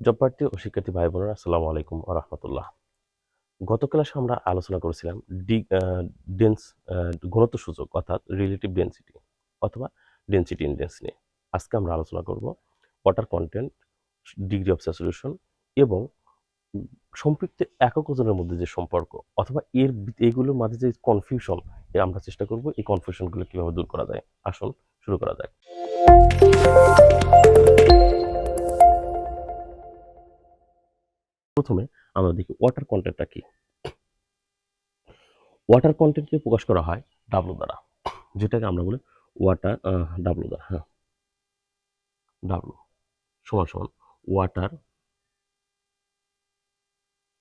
জবপ্রার্থী ও শিক্ষার্থী ভাই বোনেরা আসসালামু আলাইকুম ওয়া রাহমাতুল্লাহ। গত ক্লাসে আমরা আলোচনা করেছিলাম ডেন্স ঘনত্ব সূচক অর্থাৎ রিলেটিভ ডেনসিটি অথবা ডেনসিটি ইনডেক্স নিয়ে। আজকে আমরা আলোচনা করব water content, degree of saturation এবং সম্পৃক্ত একক ওজনের মধ্যে যে সম্পর্ক অথবা এইগুলোর মাঝে যে কনফিউশন, আমরা চেষ্টা করব এই কনফিউশনগুলো কিভাবে দূর করা যায়। আসুন শুরু করা যাক। প্রথমে আমরা দেখি ওয়াটার কন্টেন্টটা কি। ওয়াটার কন্টেন্টকে প্রকাশ করা হয় ডাব্লু দ্বারা, যেটাকে আমরা বলি ওয়াটার ডাব্লু দ্বারা। হ্যাঁ, ডাব্লু সমান সমান ওয়াটার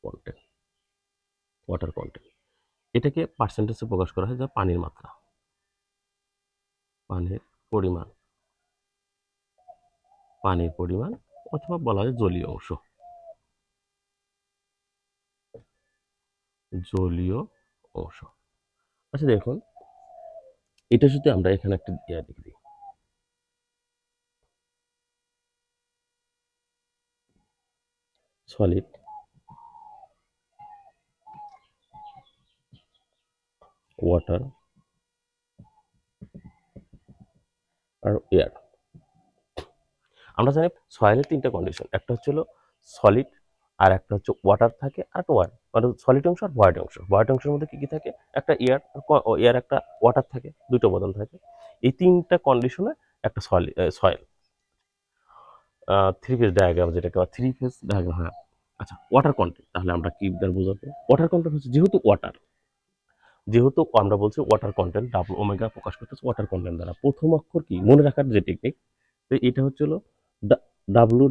কন্টেন্ট। ওয়াটার কন্টেন্ট এটাকে পার্সেন্টেজে প্রকাশ করা হয়, যা পানির মাত্রা, পানির পরিমাণ, পানির পরিমাণ অথবা বলা হয় জলীয় অংশ, জলীয় অংশ। আচ্ছা দেখুন, এটা যদি আমরা এখানে একটা লিখে দিই, সলিড ওয়াটার আর এয়ার। আমরা জানি সয়েলের তিনটা কন্ডিশন, একটা হচ্ছে সলিড, আর একটা হচ্ছে ওয়াটার থাকে, আর একটা ওয়ার, মানে সলিড অংশ আর ভয়েড অংশ। ভয়েড অংশের মধ্যে কি কি থাকে? একটা এয়ার, এয়ার একটা ওয়াটার থাকে, দুটো উপাদান থাকে। এই তিনটা কন্ডিশনে একটা সয়েল থ্রি ফেজ ডায়াগ্রাম, যেটাকে থ্রি ফেজ ডায়াগ্রাম। হ্যাঁ, আচ্ছা ওয়াটার কন্টেন্ট তাহলে আমরা কি দ্বারা বোঝাবো? ওয়াটার কন্টেন্ট হচ্ছে যেহেতু আমরা বলছি ওয়াটার কন্টেন্ট ডাব্লু ওমেগা প্রকাশ করতেছে ওয়াটার কন্টেন্ট দ্বারা। প্রথম অক্ষর কি মনে রাখার যে টেকনিক, তো এটা হচ্ছে W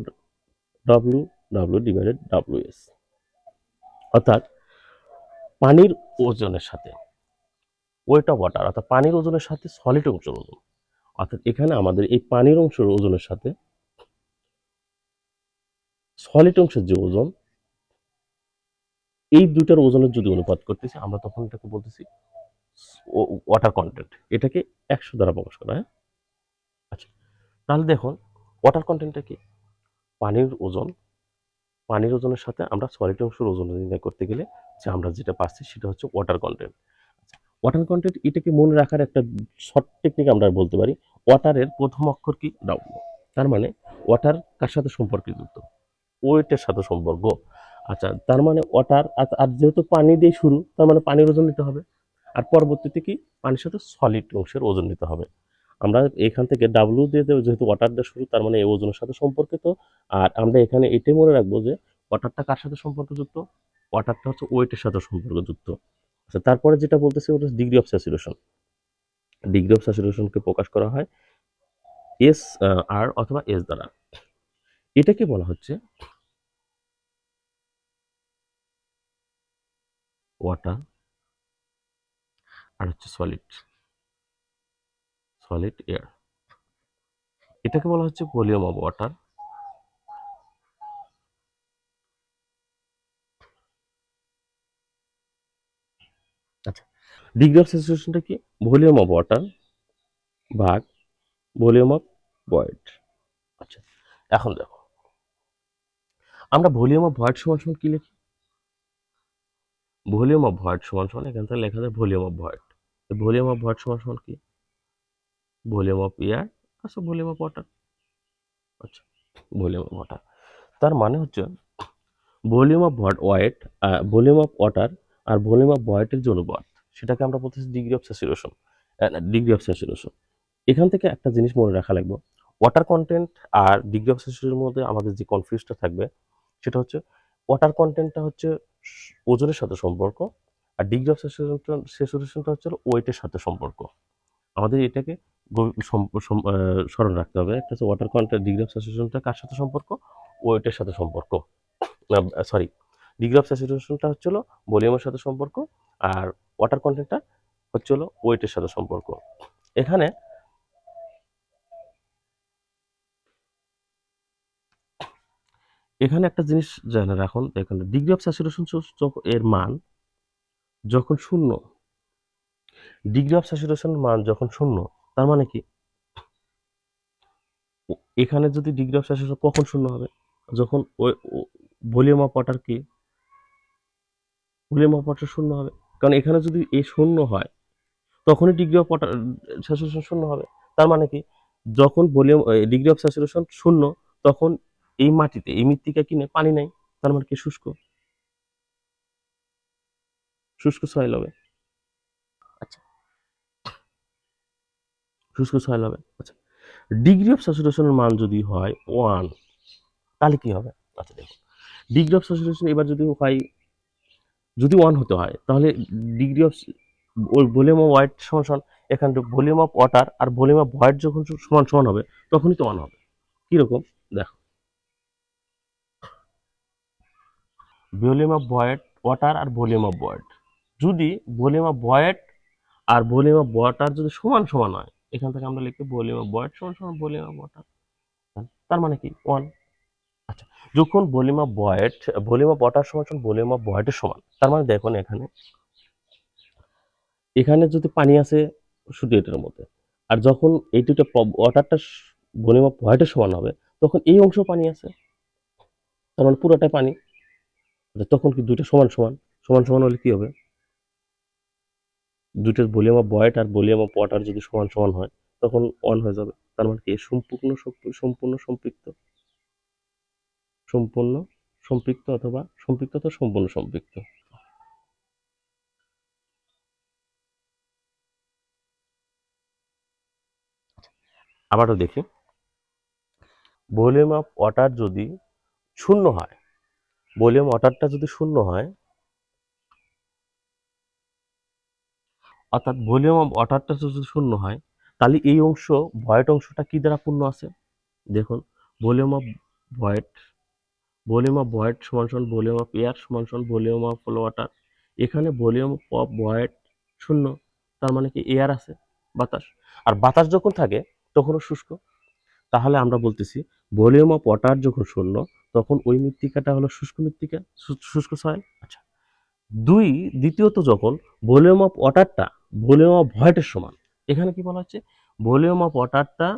W W divided W S, অর্থাৎ পানির ওজনের সাথে ওয়েট অফ ওয়াটার, অর্থাৎ পানির ওজনের সাথে সলিড অংশের ওজন। অর্থাৎ এখানে আমাদের এই পানির অংশের ওজনের সাথে সলিড অংশের যে ওজন, এই দুইটার ওজনের যদি অনুপাত করতেছি আমরা, তখন এটাকে বলতেছি ওয়াটার কন্টেন্ট। এটাকে 100 দ্বারা প্রকাশ করা হয়। আচ্ছা তাহলে দেখুন, ওয়াটার কন্টেন্টটা কি? পানির ওজন, পানির ওজনের সাথে আমরা সলিড অংশের ওজন নির্ণয় করতে গেলে যে আমরা যেটা পাচ্ছি সেটা হচ্ছে ওয়াটার কন্টেন্ট। ওয়াটার কন্টেন্ট এটাকে মনে রাখার একটা শর্ট টেকনিক আমরা বলতে পারি, ওয়াটারের প্রথম অক্ষর কি? ডাব্লু। তার মানে ওয়াটার কার সাথে সম্পর্কযুক্ত? ওয়েটের সাথে সম্পর্ক। আচ্ছা তার মানে ওয়াটার, আর যেহেতু পানি দিয়ে শুরু, তার মানে পানির ওজন নিতে হবে। আর পরবর্তীতে কি? পানির সাথে সলিড অংশের ওজন নিতে হবে। আমরা এখান থেকে ডাব্লু দিয়ে দেবো, যেহেতু ওয়াটার দিয়ে শুরু, তার মানে এই ওজনের সাথে সম্পর্কিত। আর আমরা এখানে এটাই মনে রাখবো যে ওয়াটারটা কার সাথে সম্পর্কযুক্ত? ওয়াটারটা হচ্ছে ওয়েটের সাথে সম্পর্কযুক্ত। আচ্ছা তারপরে যেটা বলতেছি ওটা degree of saturation. Degree of স্যাচুরেশনকে প্রকাশ করা হয় এস আর অথবা এস দ্বারা। এটাকে বলা হচ্ছে ওয়াটার আর হচ্ছে সলিড এয়ার। এটাকে বলা হচ্ছে ভলিউম অফ ওয়াটার। আচ্ছা ডিগ্রি অফ স্যাচুরেশনটা কি? ভলিউম অফ ওয়াটার ভাগ ভলিউম অফ ভয়েড। আচ্ছা এখন দেখো, আমরা ভলিউম অফ ভয়েড সমান সমান কি লিখি? ভলিউম অফ ভয়েড সমান সমান এখান থেকে লেখা যায় volume of void. Volume of void সমান সমান কি? ভলিউম অফ এয়ার, আচ্ছা ভলিউম অফ ওয়াটার। আচ্ছা ভলিউম অফ ওয়াটার, তার মানে হচ্ছে volume of weight, volume of water আর ভলিউম অফ ভয়েটের যে অনুপাত, সেটাকে আমরা বলতেছি degree of saturation. Degree of saturation. এখান থেকে একটা জিনিস মনে রাখা লাগবে, ওয়াটার কন্টেন্ট আর ডিগ্রি অফ স্যাচুরেশনের মধ্যে আমাদের যে কনফিউজটা থাকবে সেটা হচ্ছে ওয়াটার কন্টেন্টটা হচ্ছে ওজনের সাথে সম্পর্ক, আর ডিগ্রি অফ স্যাচুরেশনটা হচ্ছে ওয়েটের সাথে সম্পর্ক। আমাদের এটাকে স্মরণ রাখতে হবে। একটা হচ্ছে ওয়াটার কন্টেন্ট, ডিগ্রি অফ স্যাচুরেশনটা কার সাথে সম্পর্ক? ওয়েটের সাথে সম্পর্ক। সরি, ডিগ্রি অফ স্যাচুরেশনটা হচ্ছে ভলিউমের সাথে সম্পর্ক, আর ওয়াটার কন্টেন্টটা হচ্ছে ওয়েটের সাথে সম্পর্ক। এখানে এখানে একটা জিনিস জানা রাখুন, এখানে ডিগ্রি অফ স্যাচুরেশন এর মান যখন শূন্য, ডিগ্রি অফ স্যাচুরেশনের মান যখন শূন্য, তার মানে কি? এখানে যদি ডিগ্রি অফ স্যাচুরেশন কখন শূন্য হবে? যখন ওই ভলিউম অফ ওয়াটার কি, ভলিউম অফ ওয়াটার শূন্য হবে, কারণ এখানে যদি এ শূন্য হয় তখনই ডিগ্রি অফ ওয়াটার স্যাচুরেশন শূন্য হবে। তার মানে কি, যখন ভলিউম ডিগ্রি অফ স্যাচুরেশন শূন্য, তখন এই মাটিতে এই মৃত্তিকা কিনে পানি নাই, তার মানে কি শুষ্ক, শুষ্ক সয়েল হবে। আচ্ছা, শুষ্ক সয়েল হবে। আচ্ছা, ডিগ্রি অফ স্যাচুরেশনের মান যদি হয় 1, তাহলে কি হবে? আচ্ছা দেখুন, ডিগ্রি অফ স্যাচুরেশন এবার যদি হয়, যদি 1 হতে হয়, তাহলে ডিগ্রি অফ ওই ভলিউম অফ ওয়াইড সমান সমান, এখানে ভলিউম অফ ওয়াটার আর ভলিউম অফ ভয়েড যখন সমান সমান হবে তখনই তো 1 হবে। কিরকম দেখো, ভলিউম অফ ভয়েড ওয়াটার আর ভলিউম অফ ভয়েড, যদি ভলিউম অফ ভয়েড আর ভলিউম অফ ওয়াটার যদি সমান সমান হয়, এখান থেকে আমরা লিখি ভলিউম অফ ভয়েড সমান সমান ভলিউম অফ ওয়াটার, তার মানে কি 1। আচ্ছা, যখন volume of void, volume of water সমান সমান ভলিউম অফ ভয়েডের সমান, তার মানে দেখুন এখানে, এখানে যদি পানি আছে শুধু এটার মধ্যে, আর যখন এই দুটো ওয়াটারটা ভলিউম অফ ভয়েডের সমান হবে, তখন এই অংশ পানি আছে, তার মানে পুরোটাই পানি। তখন কি দুইটা সমান সমান, সমান সমান হলে কি হবে, দুইটার ভলিউম অফ ভয়েড আর ভলিউম অফ ওয়াটার যদি সমান সমান হয় তখন 1 হয়ে যাবে। তার মানে কি সম্পূর্ণ সম্পূর্ণ সম্পৃক্ত, সম্পূর্ণ সম্পৃক্ত অথবা সম্পৃক্ত তো সম্পূর্ণ সম্পৃক্ত। আবারও দেখি, ভলিউম অফ ওয়াটার যদি শূন্য হয়, ভলিউম ওয়াটারটা যদি শূন্য হয়, অর্থাৎ ভলিউম অফ ওয়াটারটা যদি শূন্য হয়, তাহলে এই অংশ ভয়েড অংশটা কি দ্বারা পূর্ণ আছে? দেখুন, volume of void, volume of void সমান সমান ভলিউম অফ এয়ার সমান সমান ভলিউম অফ ওয়াটার। এখানে ভলিউম অফ ভয়েড শূন্য, তার মানে কি এয়ার আছে, বাতাস, আর বাতাস যখন থাকে তখনও শুষ্ক। তাহলে আমরা বলতেছি ভলিউম অফ ওয়াটার যখন শূন্য, তখন ওই মৃত্তিকাটা হলো শুষ্ক মৃত্তিকা, শুষ্ক সয়েল। আচ্ছা, দ্বিতীয়ত যখন ভলিউম অফ ওয়াটারটা ভলিউম অফ ভয়েডের সমান, এখানে কি বলা হচ্ছে, ভলিউম অফ ওয়াটারটা,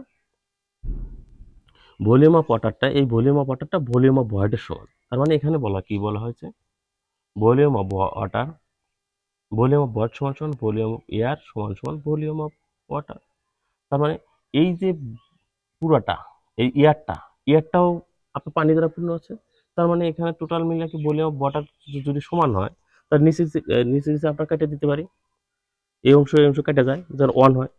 ভলিউম অফ ওয়াটারটা এই ভলিউম অফ ওয়াটারটা ভলিউম অফ ভয়েডের সমান। তার মানে এখানে কি বলা হয়েছে, volume of water, volume of void সমান সমান ভলিউম অফ এয়ার সমান সমান ভলিউম অফ ওয়াটার। তার মানে এই যে পুরাটা, এই এয়ারটাও আপনার পানি দ্বারা পূর্ণ আছে। তার মানে এখানে টোটাল মিলে কি ভলিউম অফ ওয়াটার যদি সমান হয়, তার নিচে নিচে আমরা কেটে দিতে পারি, এই অংশ এই অংশ কেটে যায়, যেন 1 হয়।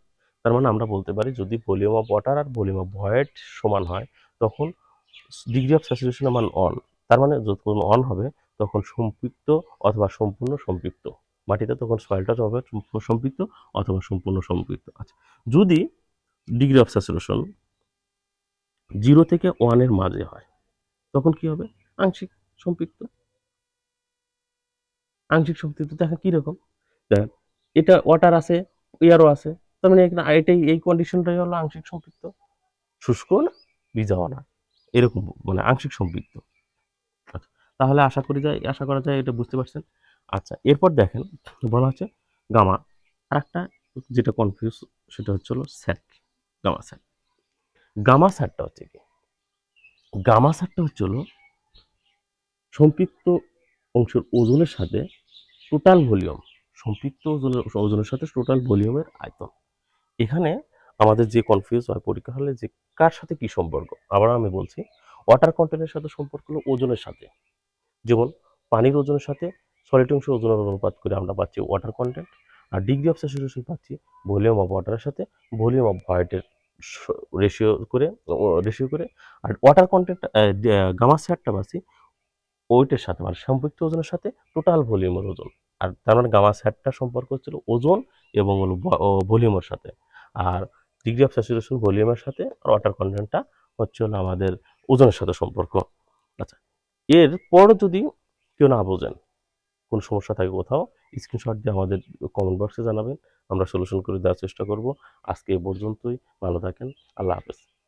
তার মানে আমরা বলতে পারি যদি ভলিউম অফ ওয়াটার আর ভলিউম অফ ভয়েড সমান হয়, তখন ডিগ্রি অফ স্যাচুরেশনের মান 1। তার মানে যখন 1 হবে তখন সম্পৃক্ত অথবা সম্পূর্ণ সম্পৃক্ত, মাটিতে তখন সয়েলটা হবে সম্পৃক্ত অথবা সম্পূর্ণ সম্পৃক্ত। আচ্ছা, যদি ডিগ্রি অফ স্যাচুরেশন 0 থেকে 1 এর মাঝে হয়, তখন কি হবে, আংশিক সম্পৃক্ত। আংশিক সম্পৃক্ত দেখেন কিরকম, দেখেন এটা ওয়াটার আছে, এয়ারও আছে, তার মানে এটাই, এই কন্ডিশনটাই হলো আংশিক সম্পৃক্ত, শুষ্ক না ভিজাও না, এরকম মানে আংশিক সম্পৃক্ত। আচ্ছা, তাহলে আশা করা যায় এটা বুঝতে পারছেন। আচ্ছা, এরপর দেখেন বলা হচ্ছে গামা, আর একটা যেটা কনফিউজ সেটা হচ্ছে হলো স্যাট, গামা স্যাট। গামা স্যাটটা হচ্ছে কি, গামা স্যাটটা হচ্ছে হলো সম্পৃক্ত অংশের ওজনের সাথে টোটাল ভলিউম, সম্পৃক্ত ওজনের সাথে টোটাল ভলিউমের আয়তন। এখানে আমাদের যে কনফিউজ হয় পরীক্ষা হলে যে কার সাথে কি সম্পর্ক, আবার আমি বলছি, ওয়াটার কন্টেন্টের সাথে সম্পর্ক হলো ওজনের সাথে, যেমন পানির ওজনের সাথে সলিড অংশের ওজনের অনুপাত করে আমরা পাচ্ছি ওয়াটার কন্টেন্ট, আর ডিগ্রি অফ স্যাচুরেশন পাচ্ছি ভলিউম অফ ওয়াটারের সাথে ভলিউম অফ ভয়েডের রেশিও করে, আর ওয়াটার কন্টেন্ট গামা স্যাটটা পাচ্ছি ওইটার সাথে, মানে সম্পৃক্ত ওজনের সাথে টোটাল ভলিউমের ওজন। আর তার মানে গামা স্যাটটার সম্পর্ক হচ্ছিল ওজন এবং ভলিউমের সাথে, আর ডিগ্রি অফ স্যাচুরেশন ভলিউমের সাথে, আর ওয়াটার কন্টেন্টটা হচ্ছে হলো আমাদের ওজনের সাথে সম্পর্ক। আচ্ছা, এর পর যদি কেউ না বোঝেন, কোনো সমস্যা থাকে কোথাও, স্ক্রিনশট দিয়ে আমাদের কমেন্ট বক্সে জানাবেন, আমরা সলিউশন করে দেওয়ার চেষ্টা করব। আজকে এ পর্যন্তই, ভালো থাকেন, আল্লাহ হাফেজ।